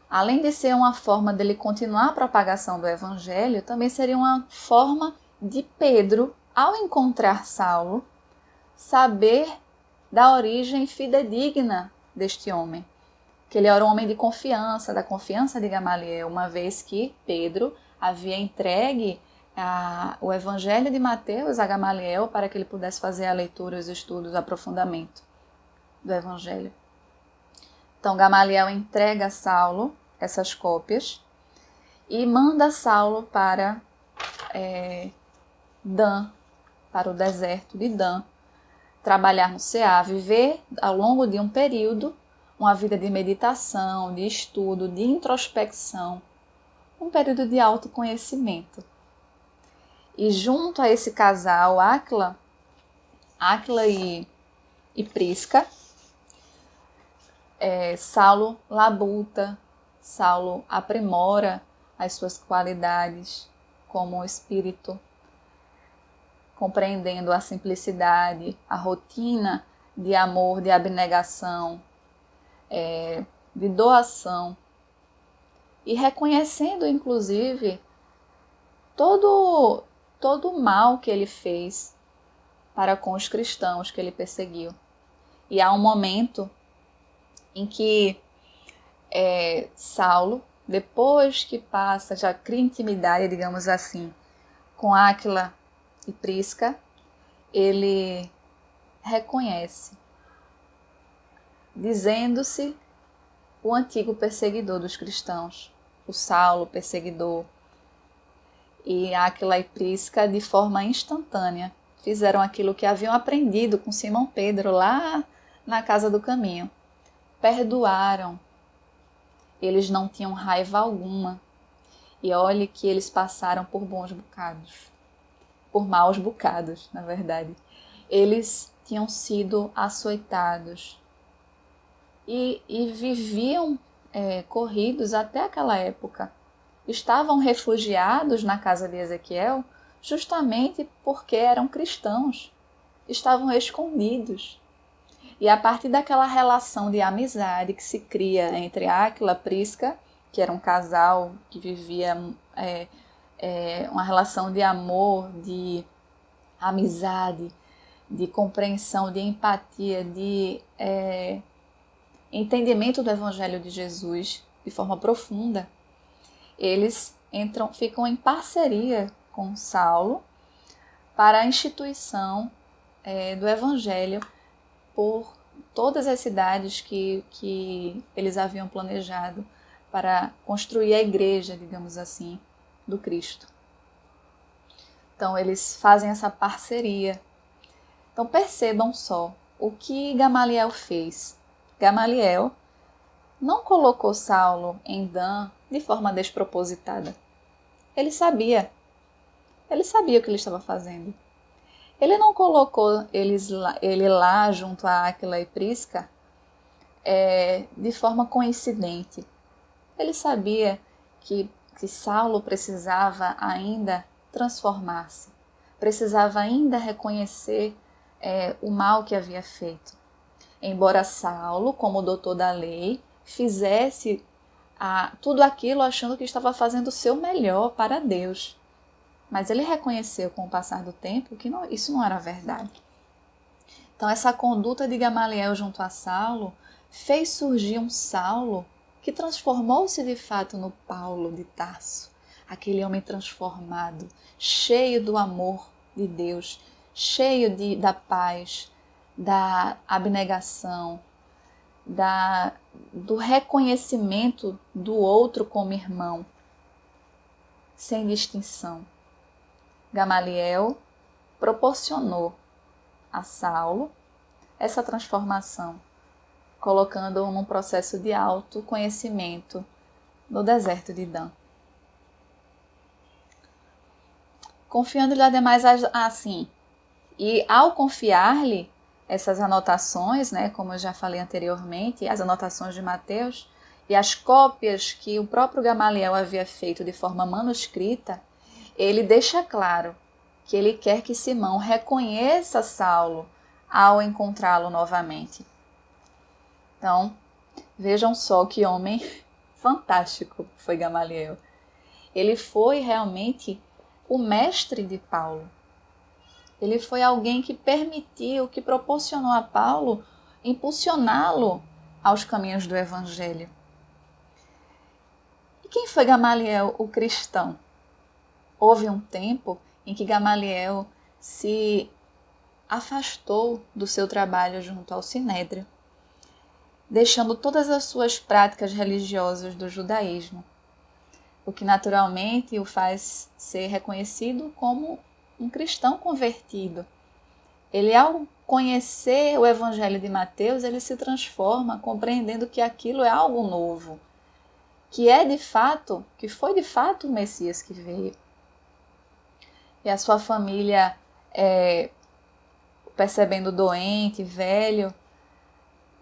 Além de ser uma forma dele continuar a propagação do Evangelho, também seria uma forma de Pedro, ao encontrar Saulo, saber da origem fidedigna deste homem, que ele era um homem de confiança, da confiança de Gamaliel, uma vez que Pedro havia entregue o Evangelho de Mateus a Gamaliel para que ele pudesse fazer a leitura, os estudos, o aprofundamento do Evangelho. Então Gamaliel entrega a Saulo essas cópias e manda Saulo para Dan, para o deserto de Dan, trabalhar no CA, viver ao longo de um período uma vida de meditação, de estudo, de introspecção, um período de autoconhecimento. E junto a esse casal, Áquila e Prisca, Saulo labuta, Saulo aprimora as suas qualidades como espírito, compreendendo a simplicidade, a rotina de amor, de abnegação, de doação, e reconhecendo, inclusive, todo o mal que ele fez para com os cristãos que ele perseguiu. E há um momento em que Saulo, depois que passa, já cria intimidade, digamos assim, com Áquila e Prisca, ele reconhece, dizendo-se o antigo perseguidor dos cristãos, o Saulo perseguidor. E Áquila e Prisca, de forma instantânea, fizeram aquilo que haviam aprendido com Simão Pedro lá na Casa do Caminho. Perdoaram. Eles não tinham raiva alguma. E olhe que eles passaram por bons bocados. Por maus bocados, na verdade. Eles tinham sido açoitados. E viviam corridos até aquela época. Estavam refugiados na casa de Ezequiel justamente porque eram cristãos. Estavam escondidos. E a partir daquela relação de amizade que se cria entre Áquila e Prisca, que era um casal que vivia uma relação de amor, de amizade, de compreensão, de empatia, de entendimento do Evangelho de Jesus de forma profunda, eles ficam em parceria com Saulo para a instituição do Evangelho por todas as cidades que eles haviam planejado para construir a igreja, digamos assim, do Cristo. Então eles fazem essa parceria. Então percebam só o que Gamaliel fez. Gamaliel não colocou Saulo em Dan de forma despropositada. Ele sabia o que ele estava fazendo. Ele não colocou ele lá junto a Áquila e Prisca de forma coincidente. Ele sabia que Saulo precisava ainda transformar-se, precisava ainda reconhecer o mal que havia feito. Embora Saulo, como doutor da lei, fizesse tudo aquilo achando que estava fazendo o seu melhor para Deus. Mas ele reconheceu com o passar do tempo que isso não era verdade. Então essa conduta de Gamaliel junto a Saulo fez surgir um Saulo que transformou-se de fato no Paulo de Tarso, aquele homem transformado, cheio do amor de Deus, cheio da paz, da abnegação, do reconhecimento do outro como irmão, sem distinção. Gamaliel proporcionou a Saulo essa transformação, colocando-o num processo de autoconhecimento no deserto de Dan. Confiando-lhe ademais assim, e ao confiar-lhe essas anotações, como eu já falei anteriormente, as anotações de Mateus e as cópias que o próprio Gamaliel havia feito de forma manuscrita, ele deixa claro que ele quer que Simão reconheça Saulo ao encontrá-lo novamente. Então, vejam só que homem fantástico foi Gamaliel. Ele foi realmente o mestre de Paulo. Ele foi alguém que permitiu, que proporcionou a Paulo impulsioná-lo aos caminhos do Evangelho. E quem foi Gamaliel, o cristão? Houve um tempo em que Gamaliel se afastou do seu trabalho junto ao Sinédrio, deixando todas as suas práticas religiosas do judaísmo, o que naturalmente o faz ser reconhecido como um cristão convertido. Ele, ao conhecer o Evangelho de Mateus, ele se transforma, compreendendo que aquilo é algo novo, que foi de fato o Messias que veio. E a sua família, percebendo doente, velho,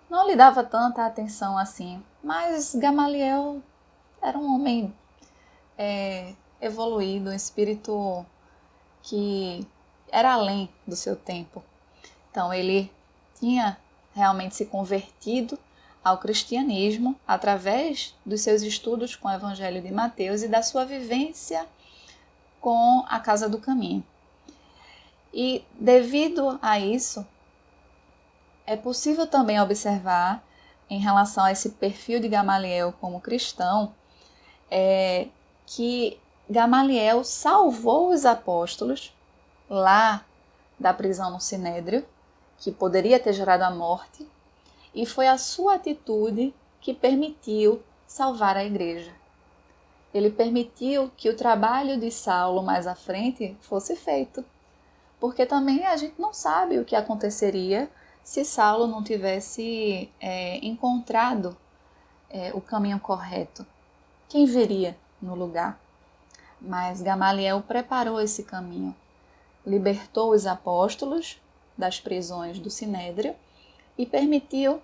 não lhe dava tanta atenção assim. Mas Gamaliel era um homem evoluído, um espírito que era além do seu tempo. Então ele tinha realmente se convertido ao cristianismo através dos seus estudos com o Evangelho de Mateus e da sua vivência com a Casa do Caminho. E devido a isso, é possível também observar, em relação a esse perfil de Gamaliel como cristão, que Gamaliel salvou os apóstolos lá da prisão no Sinédrio, que poderia ter gerado a morte, e foi a sua atitude que permitiu salvar a igreja. Ele permitiu que o trabalho de Saulo mais à frente fosse feito, porque também a gente não sabe o que aconteceria se Saulo não tivesse encontrado o caminho correto. Quem viria no lugar? Mas Gamaliel preparou esse caminho, libertou os apóstolos das prisões do Sinédrio e permitiu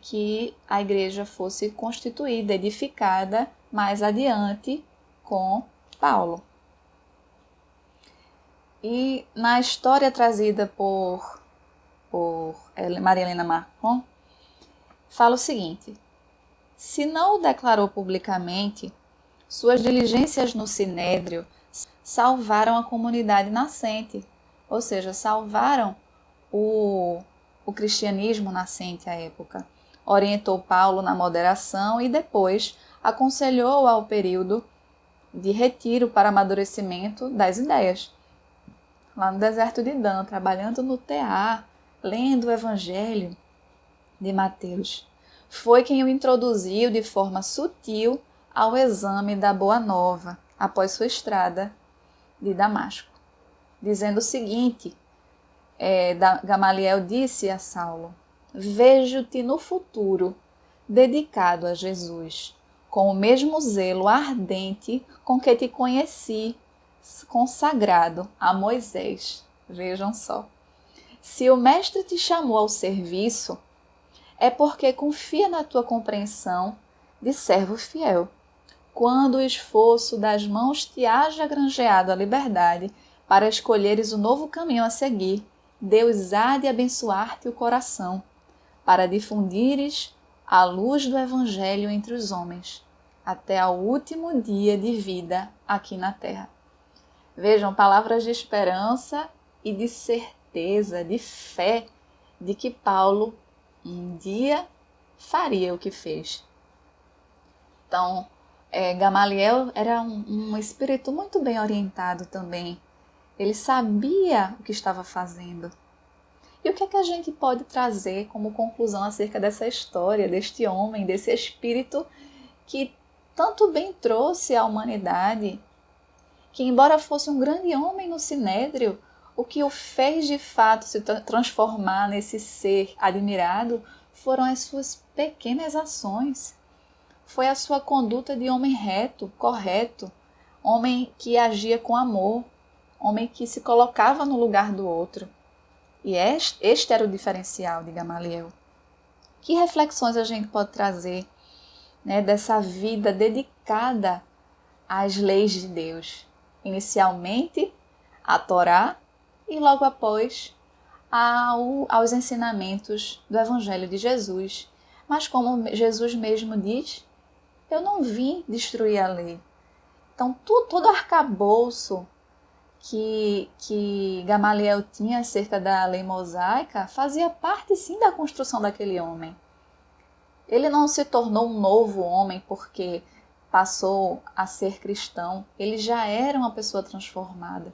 que a igreja fosse constituída, edificada mais adiante com Paulo. E na história trazida por Maria Helena Marcon, fala o seguinte: se não o declarou publicamente, suas diligências no Sinédrio salvaram a comunidade nascente, ou seja, salvaram o cristianismo nascente à época. Orientou Paulo na moderação e depois aconselhou ao período de retiro para amadurecimento das ideias. Lá no deserto de Dan, trabalhando no tear, lendo o Evangelho de Mateus. Foi quem o introduziu de forma sutil ao exame da Boa Nova, após sua estrada de Damasco, dizendo o seguinte: Gamaliel disse a Saulo: vejo-te no futuro dedicado a Jesus, com o mesmo zelo ardente com que te conheci, consagrado a Moisés. Vejam só. Se o mestre te chamou ao serviço, é porque confia na tua compreensão de servo fiel. Quando o esforço das mãos te haja granjeado a liberdade para escolheres o novo caminho a seguir, Deus há de abençoar-te o coração, para difundires a luz do Evangelho entre os homens, até ao último dia de vida aqui na terra. Vejam, palavras de esperança e de certeza, de fé, de que Paulo um dia faria o que fez. Então, Gamaliel era um espírito muito bem orientado também. Ele sabia o que estava fazendo. E o que é que a gente pode trazer como conclusão acerca dessa história, deste homem, desse espírito que tanto bem trouxe à humanidade, que embora fosse um grande homem no Sinédrio, o que o fez de fato se transformar nesse ser admirado foram as suas pequenas ações. Foi a sua conduta de homem reto, correto, homem que agia com amor, homem que se colocava no lugar do outro. E este era o diferencial de Gamaliel. Que reflexões a gente pode trazer, né, dessa vida dedicada às leis de Deus? Inicialmente, a Torá e logo após aos ensinamentos do Evangelho de Jesus. Mas como Jesus mesmo diz, eu não vim destruir a lei. Então, todo arcabouço que Gamaliel tinha acerca da lei mosaica fazia parte sim da construção daquele homem. Ele não se tornou um novo homem porque passou a ser cristão, ele já era uma pessoa transformada.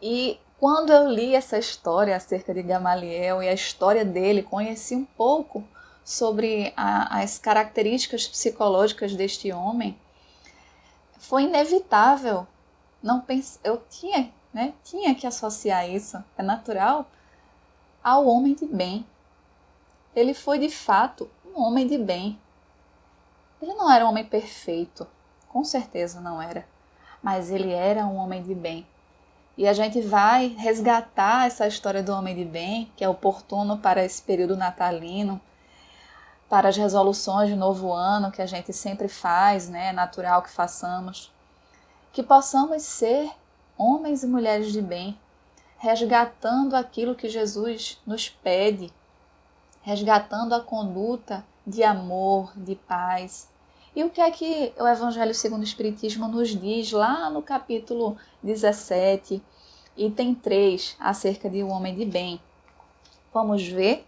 E quando eu li essa história acerca de Gamaliel e a história dele, conheci um pouco sobre as características psicológicas deste homem, foi inevitável. Eu tinha que associar isso, é natural, ao homem de bem. Ele foi de fato um homem de bem. Ele não era um homem perfeito, com certeza não era, mas ele era um homem de bem. E a gente vai resgatar essa história do homem de bem, que é oportuno para esse período natalino, para as resoluções de novo ano que a gente sempre faz, né? É natural que façamos. Que possamos ser homens e mulheres de bem, resgatando aquilo que Jesus nos pede, resgatando a conduta de amor, de paz. E o que é que o Evangelho segundo o Espiritismo nos diz lá no capítulo 17, item 3, acerca de um homem de bem? Vamos ver.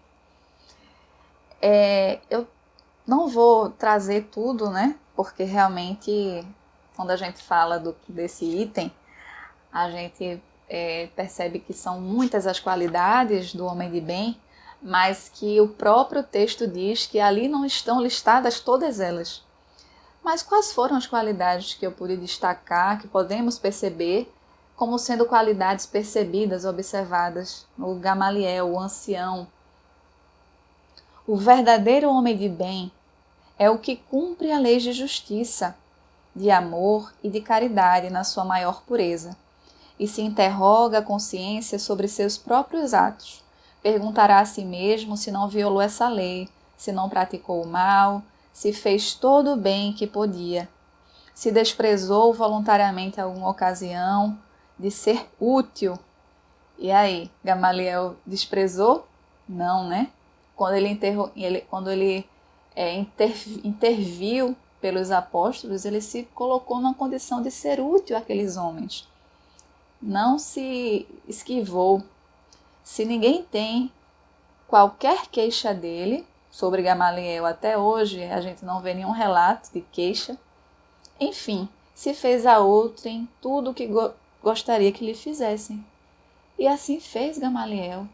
Eu não vou trazer tudo, né? Porque realmente, quando a gente fala desse item, a gente percebe que são muitas as qualidades do homem de bem, mas que o próprio texto diz que ali não estão listadas todas elas. Mas quais foram as qualidades que eu pude destacar, que podemos perceber como sendo qualidades percebidas, observadas no Gamaliel, o ancião? O verdadeiro homem de bem é o que cumpre a lei de justiça, de amor e de caridade na sua maior pureza, e se interroga a consciência sobre seus próprios atos. Perguntará a si mesmo se não violou essa lei, se não praticou o mal, se fez todo o bem que podia, se desprezou voluntariamente alguma ocasião de ser útil. E aí, Gamaliel desprezou? Não, né? Quando ele interviu pelos apóstolos, ele se colocou numa condição de ser útil àqueles homens. Não se esquivou. Se ninguém tem qualquer queixa dele, sobre Gamaliel até hoje, a gente não vê nenhum relato de queixa. Enfim, se fez a outrem tudo o que gostaria que lhe fizessem. E assim fez Gamaliel,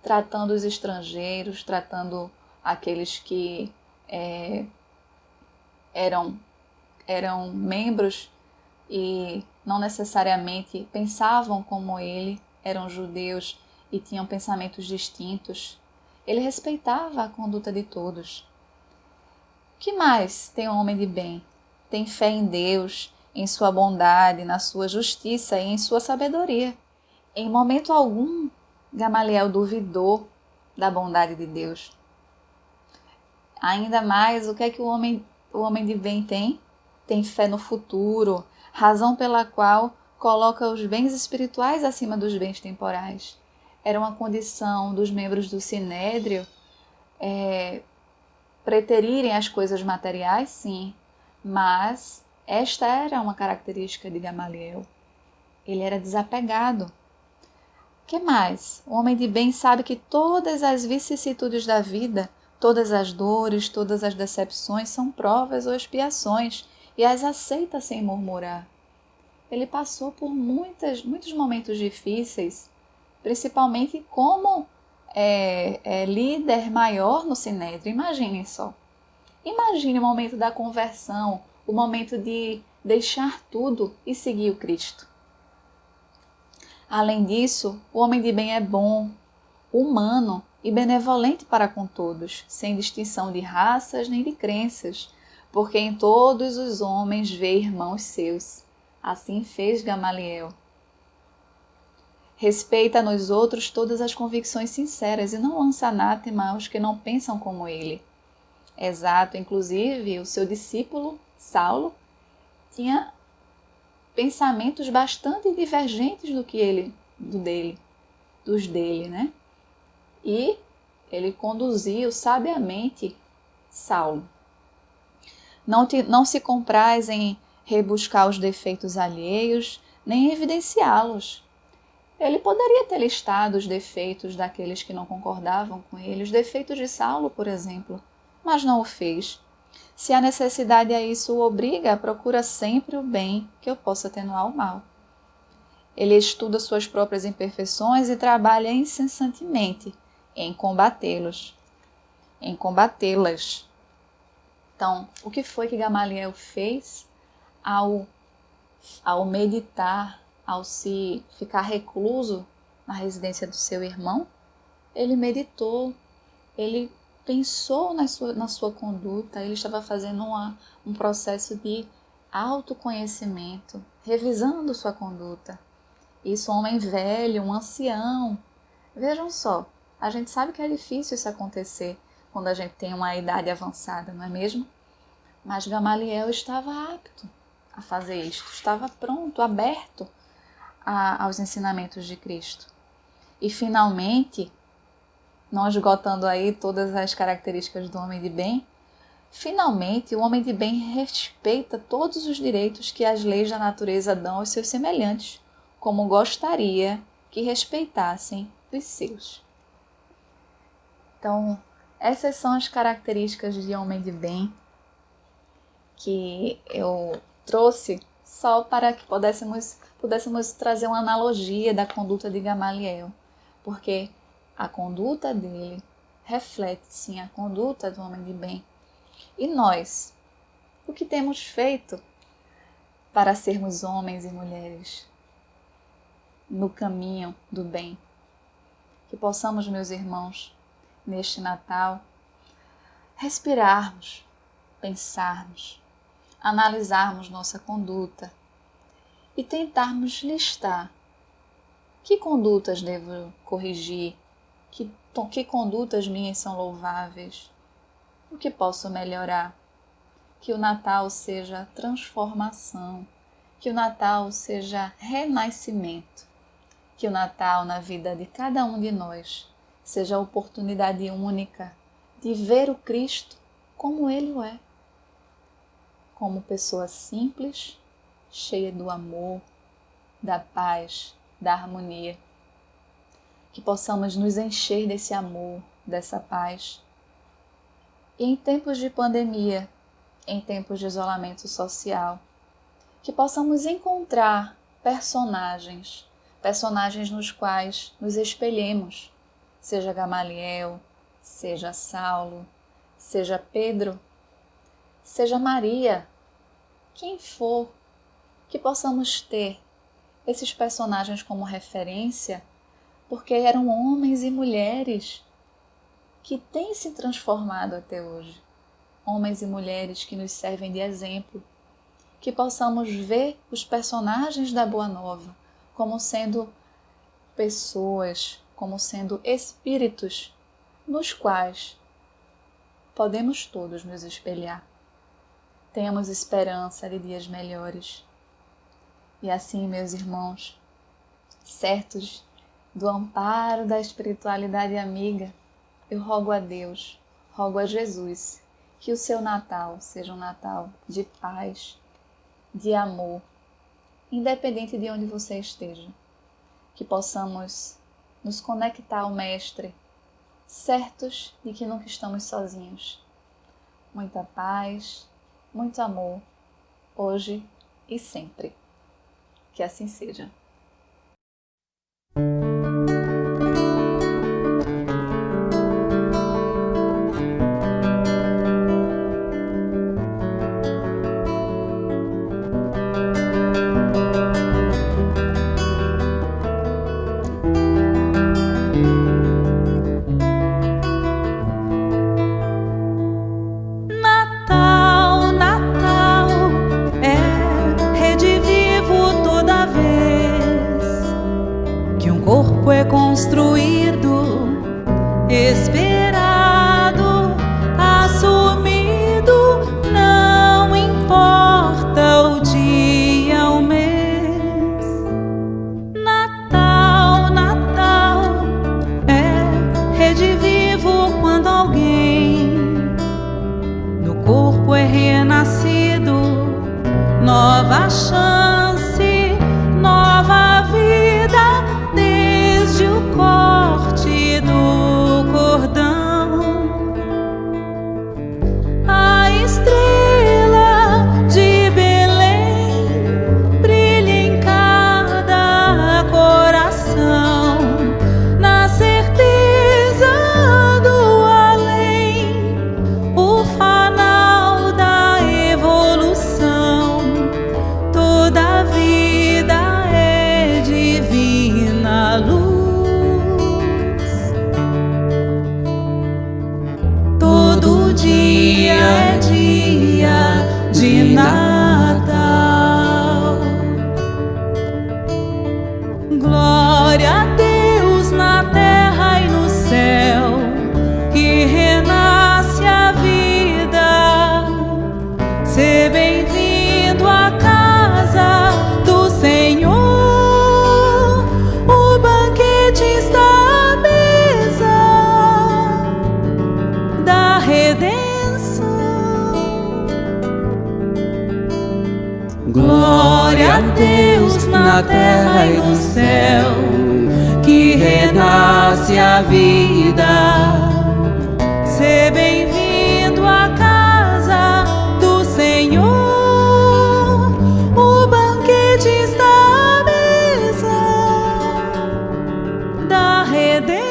tratando os estrangeiros, tratando aqueles que eram membros e não necessariamente pensavam como ele, eram judeus e tinham pensamentos distintos. Ele respeitava a conduta de todos. O que mais tem um homem de bem? Tem fé em Deus, em sua bondade, na sua justiça e em sua sabedoria. Em momento algum, Gamaliel duvidou da bondade de Deus. Ainda mais, o que é que o homem de bem tem? Tem fé no futuro, razão pela qual coloca os bens espirituais acima dos bens temporais. Era uma condição dos membros do Sinédrio preterirem as coisas materiais, sim, mas esta era uma característica de Gamaliel. Ele era desapegado. O que mais? O homem de bem sabe que todas as vicissitudes da vida Todas as dores, todas as decepções são provas ou expiações e as aceita sem murmurar. Ele passou por muitos momentos difíceis, principalmente como líder maior no Sinédrio. Imaginem só. Imagine o momento da conversão, o momento de deixar tudo e seguir o Cristo. Além disso, o homem de bem é bom, humano e benevolente para com todos, sem distinção de raças nem de crenças, porque em todos os homens vê irmãos seus. Assim fez Gamaliel. Respeita nos outros todas as convicções sinceras e não lança anátema aos que não pensam como ele. Exato, inclusive, o seu discípulo, Saulo, tinha pensamentos bastante divergentes dos dele, né? E ele conduziu sabiamente Saulo. Não se compraz em rebuscar os defeitos alheios, nem evidenciá-los. Ele poderia ter listado os defeitos daqueles que não concordavam com ele, os defeitos de Saulo, por exemplo, mas não o fez. Se a necessidade a isso o obriga, procura sempre o bem que eu possa atenuar o mal. Ele estuda suas próprias imperfeições e trabalha incessantemente em combatê-las. Então, o que foi que Gamaliel fez ao meditar, ao se ficar recluso na residência do seu irmão? Ele meditou, ele pensou na sua conduta, ele estava fazendo um processo de autoconhecimento, revisando sua conduta. Isso, um homem velho, um ancião. Vejam só, a gente sabe que é difícil isso acontecer quando a gente tem uma idade avançada, não é mesmo? Mas Gamaliel estava apto a fazer isto, estava pronto, aberto aos ensinamentos de Cristo. E finalmente, não esgotando aí todas as características do homem de bem, finalmente o homem de bem respeita todos os direitos que as leis da natureza dão aos seus semelhantes, como gostaria que respeitassem os seus. Então, essas são as características de homem de bem que eu trouxe só para que pudéssemos trazer uma analogia da conduta de Gamaliel, porque a conduta dele reflete sim a conduta do homem de bem. E nós, o que temos feito para sermos homens e mulheres no caminho do bem? Que possamos, meus irmãos, neste Natal, respirarmos, pensarmos, analisarmos nossa conduta e tentarmos listar que condutas devo corrigir, que condutas minhas são louváveis, o que posso melhorar. Que o Natal seja transformação, que o Natal seja renascimento, que o Natal na vida de cada um de nós seja a oportunidade única de ver o Cristo como Ele o é, como pessoa simples, cheia do amor, da paz, da harmonia. Que possamos nos encher desse amor, dessa paz. E em tempos de pandemia, em tempos de isolamento social, que possamos encontrar personagens nos quais nos espelhemos, seja Gamaliel, seja Saulo, seja Pedro, seja Maria, quem for, que possamos ter esses personagens como referência, porque eram homens e mulheres que têm se transformado até hoje. Homens e mulheres que nos servem de exemplo, que possamos ver os personagens da Boa Nova como sendo pessoas, como sendo espíritos nos quais podemos todos nos espelhar. Tenhamos esperança de dias melhores. E assim, meus irmãos, certos do amparo da espiritualidade amiga, eu rogo a Deus, rogo a Jesus, que o seu Natal seja um Natal de paz, de amor, independente de onde você esteja. Que possamos nos conectar ao Mestre certos de que nunca estamos sozinhos. Muita paz, muito amor, hoje e sempre. Que assim seja. É construído, esperado, assumido, não importa o dia, o mês. Natal, Natal, é redivivo quando alguém no corpo é renascido, nova chance, nova vida. Desde o corte do cordão, a estrela de Belém brilha em cada coração, na certeza do além, o fanal da evolução. Toda a vida é divina luz, todo dia é dia de Natal. Glória a Deus na terra e no céu, que renasce a vida. Ser bem-vindo à casa do Senhor. Glória a Deus na terra e no céu, que renasce a vida. Ser bem-vindo à casa do Senhor. O banquete está à mesa da redenção.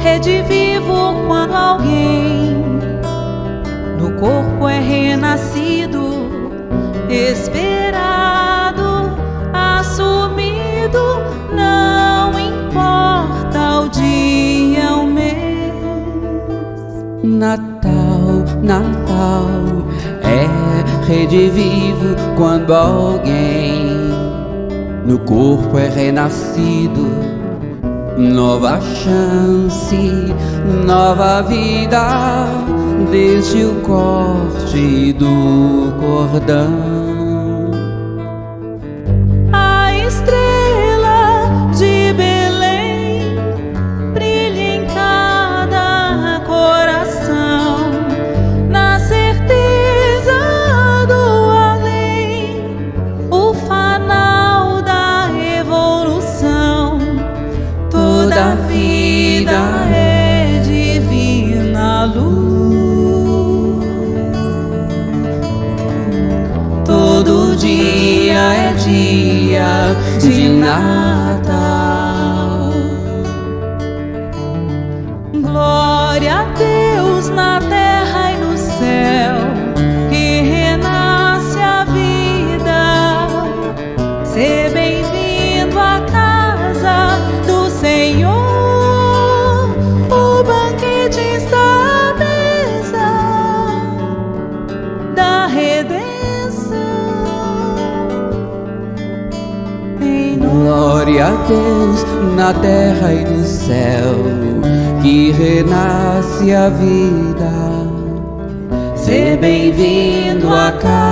Redivivo quando alguém no corpo é renascido, esperado, assumido, não importa o dia, o mês. Natal, Natal, é redivivo quando alguém no corpo é renascido. Nova chance, nova vida, desde o corte do cordão. A estrela de Belém brilha em cada coração, na certeza do além, o fanal da evolução. Toda a vida é divina luz, todo dia é dia de Natal. Glória a Deus na terra e no céu, que renasce a vida. Ser bem-vindo à casa do Senhor. O banquete está à mesa da redenção. Glória a Deus na terra e no céu, que renasce a vida. ser bem-vindo a casa.